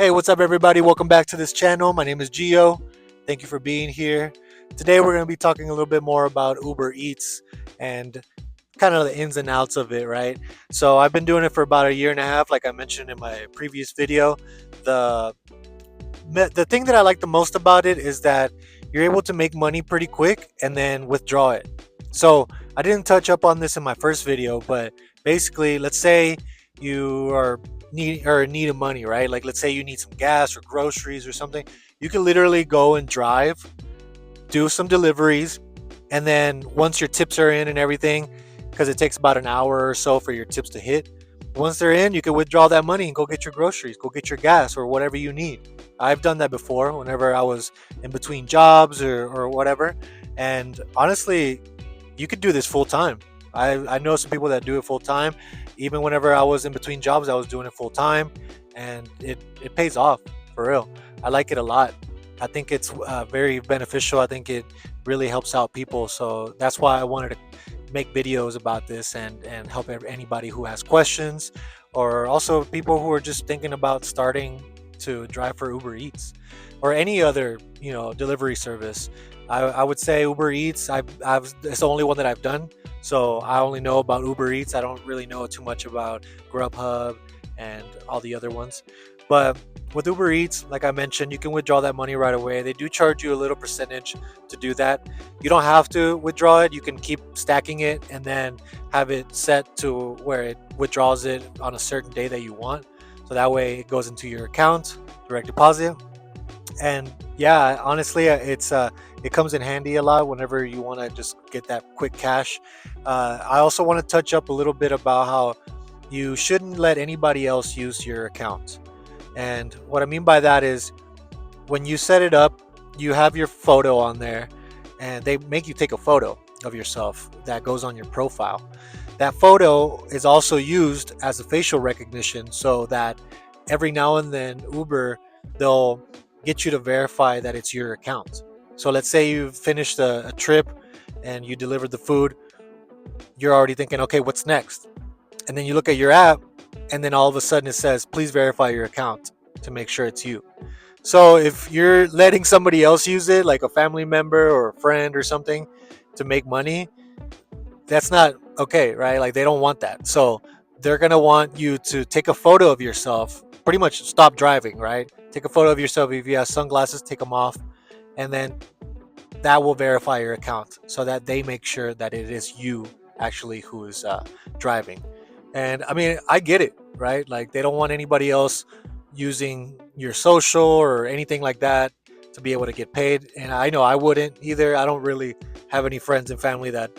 Hey, what's up, everybody? Welcome back to this channel. My name is Gio. Thank you for being here. Today, we're going to be talking a little bit more about Uber Eats and kind of the ins and outs of it, right? So, I've been doing it for about a year and a half, like I mentioned in my previous video. The the thing that I like the most about it is that you're able to make money pretty quick and then withdraw it. So, I didn't touch up on this in my first video, but basically, let's say you are need of money, right? Like let's say you need some gas or groceries or something. You can literally go and drive, do some deliveries, and then once your tips are in and everything, because it takes about an hour or so for your tips to hit. Once they're in, you can withdraw that money and go get your groceries, go get your gas or whatever you need. I've done that before whenever I was in between jobs or whatever. And honestly, you could do this full time. I know some people that do it full time. Even whenever I was in between jobs, I was doing it full time, and it pays off for real. I like it a lot. I think it's very beneficial. I think it really helps out people. So that's why I wanted to make videos about this and help anybody who has questions, or also people who are just thinking about starting to drive for Uber Eats or any other delivery service. I would say Uber Eats. It's the only one that I've done, so I only know about Uber Eats. I don't really know too much about Grubhub and all the other ones. But with Uber Eats, like I mentioned, you can withdraw that money right away. They do charge you a little percentage to do that. You don't have to withdraw it. You can keep stacking it and then have it set to where it withdraws it on a certain day that you want. So that way it goes into your account, direct deposit. And yeah, honestly, it comes in handy a lot whenever you want to just get that quick cash. I also want to touch up a little bit about how you shouldn't let anybody else use your account. And what I mean by that is when you set it up, you have your photo on there, and they make you take a photo of yourself that goes on your profile. That photo is also used as a facial recognition, so that every now and then Uber, they'll get you to verify that it's your account. So let's say you've finished a trip and you delivered the food, you're already thinking, okay, what's next? And then you look at your app, and then all of a sudden it says, please verify your account to make sure it's you. So if you're letting somebody else use it, like a family member or a friend or something, to make money, that's not okay, right? Like they don't want that. So they're gonna want you to take a photo of yourself, pretty much stop driving, right? Take a photo of yourself. If you have sunglasses, take them off, and then that will verify your account so that they make sure that it is you actually who is driving. And I mean, I get it, right? Like they don't want anybody else using your social or anything like that to be able to get paid. And I know I wouldn't either. I don't really have any friends and family that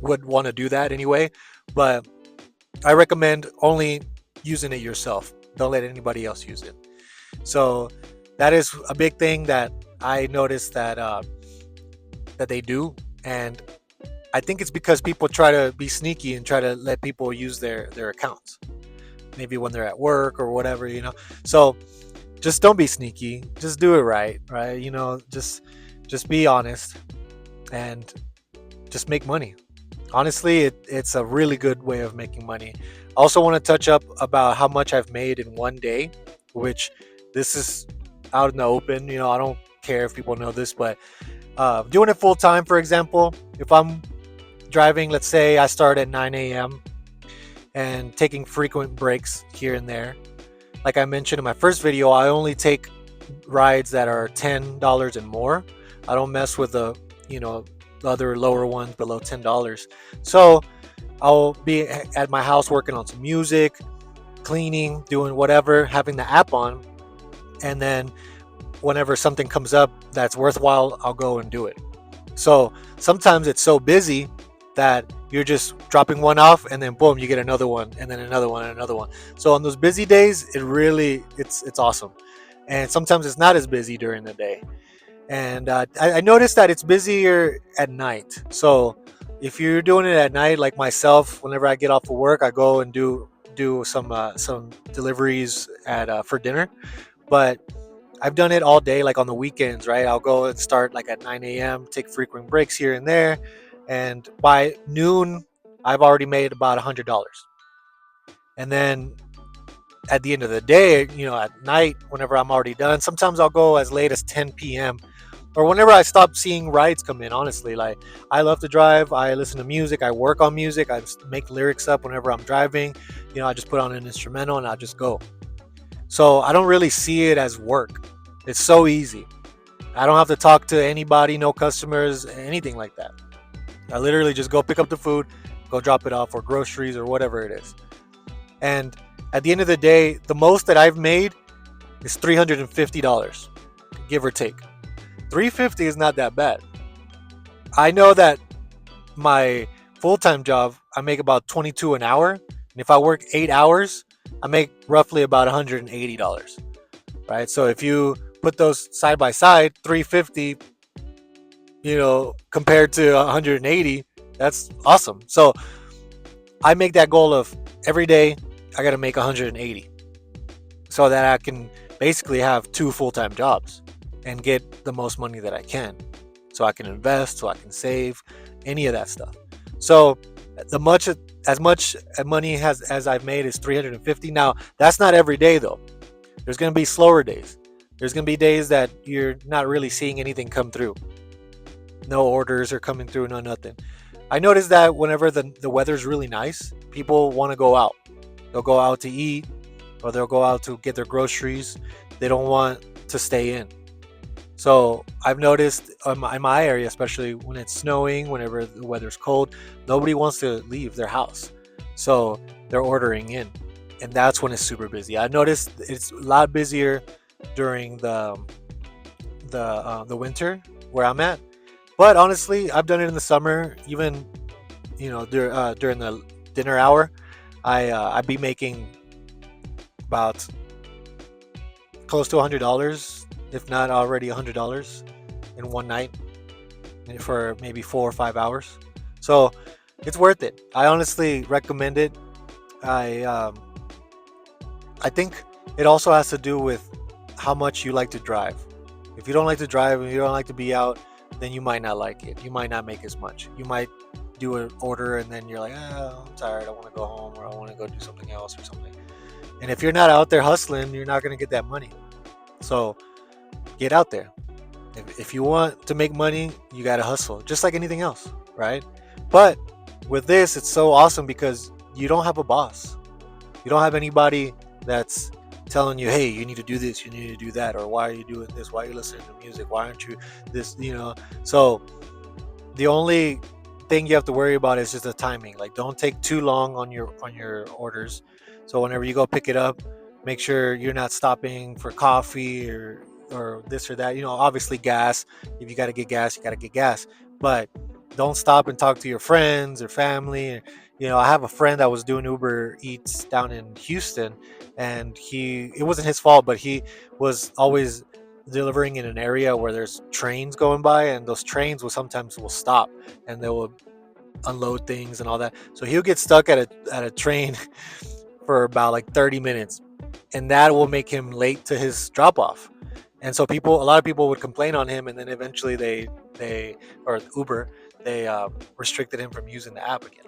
would want to do that anyway. But I recommend only using it yourself. Don't let anybody else use it. So that is a big thing that I noticed that they do. And I think it's because people try to be sneaky and try to let people use their accounts, maybe when they're at work or whatever. So just don't be sneaky. Just do it right? Just be honest and just make money. Honestly, it's a really good way of making money. I also want to touch up about how much I've made in one day, which this is out in the open. I don't care if people know this, but doing it full time, for example, if I'm driving, let's say I start at 9 a.m. and taking frequent breaks here and there. Like I mentioned in my first video, I only take rides that are $10 and more. I don't mess with the other lower ones below $10. So I'll be at my house working on some music, cleaning, doing whatever, having the app on, and then whenever something comes up that's worthwhile, I'll go and do it. So sometimes it's so busy that you're just dropping one off and then boom, you get another one and then another one and another one. So on those busy days, it's awesome. And sometimes it's not as busy during the day. And I noticed that it's busier at night. So if you're doing it at night, like myself, whenever I get off of work, I go and do some deliveries at for dinner. But I've done it all day, like on the weekends, right? I'll go and start like at 9 a.m., take frequent breaks here and there. And by noon, I've already made about $100. And then at the end of the day, at night, whenever I'm already done, sometimes I'll go as late as 10 p.m. or whenever I stop seeing rides come in. Honestly, like, I love to drive. I listen to music. I work on music. I make lyrics up whenever I'm driving. I just put on an instrumental and I just go. So I don't really see it as work. It's so easy. I don't have to talk to anybody, no customers, anything like that. I literally just go pick up the food, go drop it off, or groceries, or whatever it is. And at the end of the day, the most that I've made is $350, give or take. 350 is not that bad. I know that my full-time job, I make about 22 an hour, and if I work 8 hours, I make roughly about $180, right? So if you put those side by side, 350, compared to 180, that's awesome. So I make that goal of every day I got to make 180 so that I can basically have two full-time jobs and get the most money that I can, so I can invest, so I can save, any of that stuff. So the much as much money as I've made is 350. Now that's not every day though. There's gonna be slower days. There's gonna be days that you're not really seeing anything come through. No orders are coming through, no nothing. I noticed that whenever the weather's really nice, people want to go out. They'll go out to eat, or they'll go out to get their groceries. They don't want to stay in. So I've noticed in my area, especially when it's snowing, whenever the weather's cold, nobody wants to leave their house. So they're ordering in. And that's when it's super busy. I noticed it's a lot busier during the winter where I'm at. But honestly, I've done it in the summer. Even during the dinner hour, I'd be making about close to $100, if not already $100, in one night for maybe 4 or 5 hours. So it's worth it. I honestly recommend it. I think it also has to do with how much you like to drive. If you don't like to drive and you don't like to be out, then you might not like it. You might not make as much. You might do an order and then you're like, I'm tired. I want to go home, or I want to go do something else or something. And if you're not out there hustling, you're not going to get that money. So get out there. If you want to make money, you got to hustle, just like anything else, right? But with this, it's so awesome because you don't have a boss. You don't have anybody that's telling you, hey, you need to do this, you need to do that, or why are you doing this, why are you listening to music, why aren't you this. So the only thing you have to worry about is just the timing. Like, don't take too long on your orders. So whenever you go pick it up, make sure you're not stopping for coffee or this or that. Obviously gas. If you got to get gas, you got to get gas. But don't stop and talk to your friends or family. I have a friend that was doing Uber Eats down in Houston, and it wasn't his fault, but he was always delivering in an area where there's trains going by, and those trains will sometimes stop and they will unload things and all that. So he'll get stuck at a train for about like 30 minutes, and that will make him late to his drop off. And so a lot of people would complain on him, and then eventually they or Uber, they restricted him from using the app again.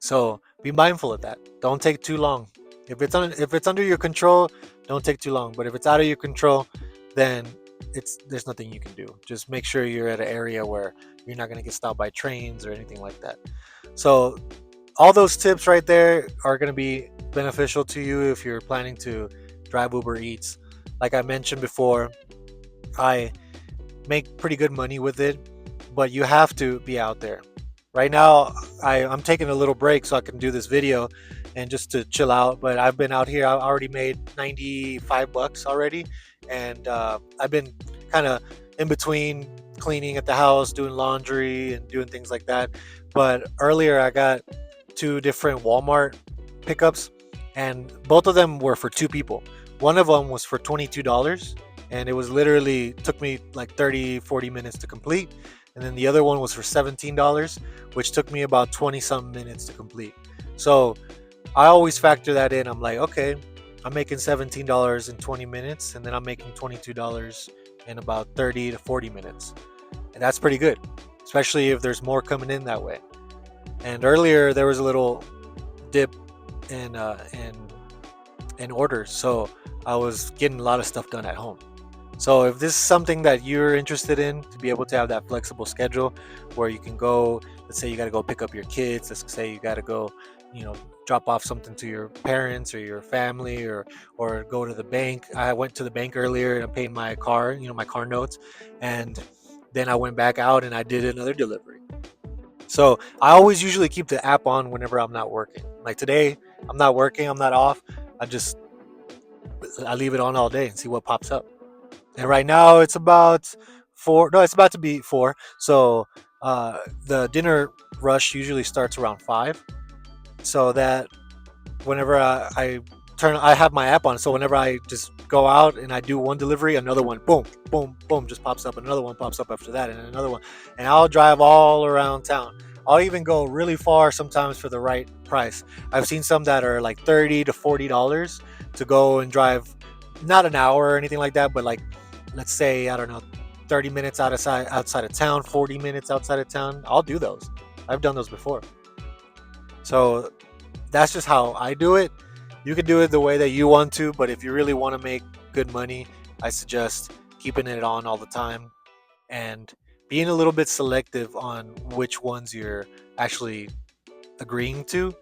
So be mindful of that. Don't take too long. If it's under your control, don't take too long. But if it's out of your control, then there's nothing you can do. Just make sure you're at an area where you're not going to get stopped by trains or anything like that. So all those tips right there are going to be beneficial to you if you're planning to drive Uber Eats. Like I mentioned before, I make pretty good money with it, but you have to be out there. Right now, I'm taking a little break so I can do this video and just to chill out. But I've been out here. I already made $95 already, and I've been kind of in between cleaning at the house, doing laundry, and doing things like that. But earlier, I got 2 different Walmart pickups, and both of them were for 2 people. One of them was for $22, and it was literally took me like 30-40 minutes to complete. And then the other one was for $17, which took me about 20-something minutes to complete. So I always factor that in. I'm like, okay, I'm making $17 in 20 minutes, and then I'm making $22 in about 30 to 40 minutes. And that's pretty good, especially if there's more coming in that way. And earlier there was a little dip in and orders. So I was getting a lot of stuff done at home. So if this is something that you're interested in, to be able to have that flexible schedule where you can go, let's say you got to go pick up your kids, let's say you got to go, you know, drop off something to your parents or your family, or go to the bank. I went to the bank earlier and I paid my car, my car notes, and then I went back out and I did another delivery. So I always usually keep the app on whenever I'm not working. Like today, I'm not working, I'm not off. I just I leave it on all day and see what pops up. And right now it's about 4. No, it's about to be 4. So the dinner rush usually starts around 5. So that whenever I have my app on. So whenever I just go out and I do one delivery, another one, boom, boom, boom, just pops up. Another one pops up after that, and another one. And I'll drive all around town. I'll even go really far sometimes for the right price. I've seen some that are like $30 to $40 to go and drive, not an hour or anything like that, but like, let's say, I don't know, 30 minutes outside of town, 40 minutes outside of town. I'll do those. I've done those before. So that's just how I do it. You can do it the way that you want to, but if you really want to make good money, I suggest keeping it on all the time and being a little bit selective on which ones you're actually agreeing to.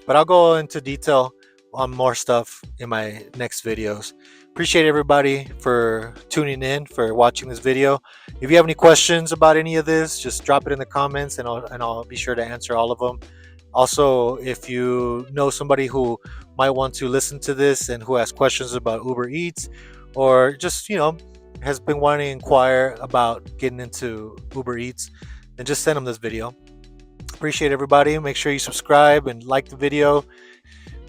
But I'll go into detail on more stuff in my next videos. Appreciate everybody for tuning in, for watching this video. If you have any questions about any of this, just drop it in the comments and I'll be sure to answer all of them. Also, if you know somebody who might want to listen to this and who has questions about Uber Eats, or just, has been wanting to inquire about getting into Uber Eats, then just send them this video. Appreciate everybody. Make sure you subscribe and like the video.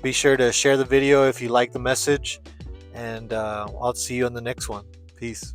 Be sure to share the video if you like the message. And I'll see you on the next one. Peace.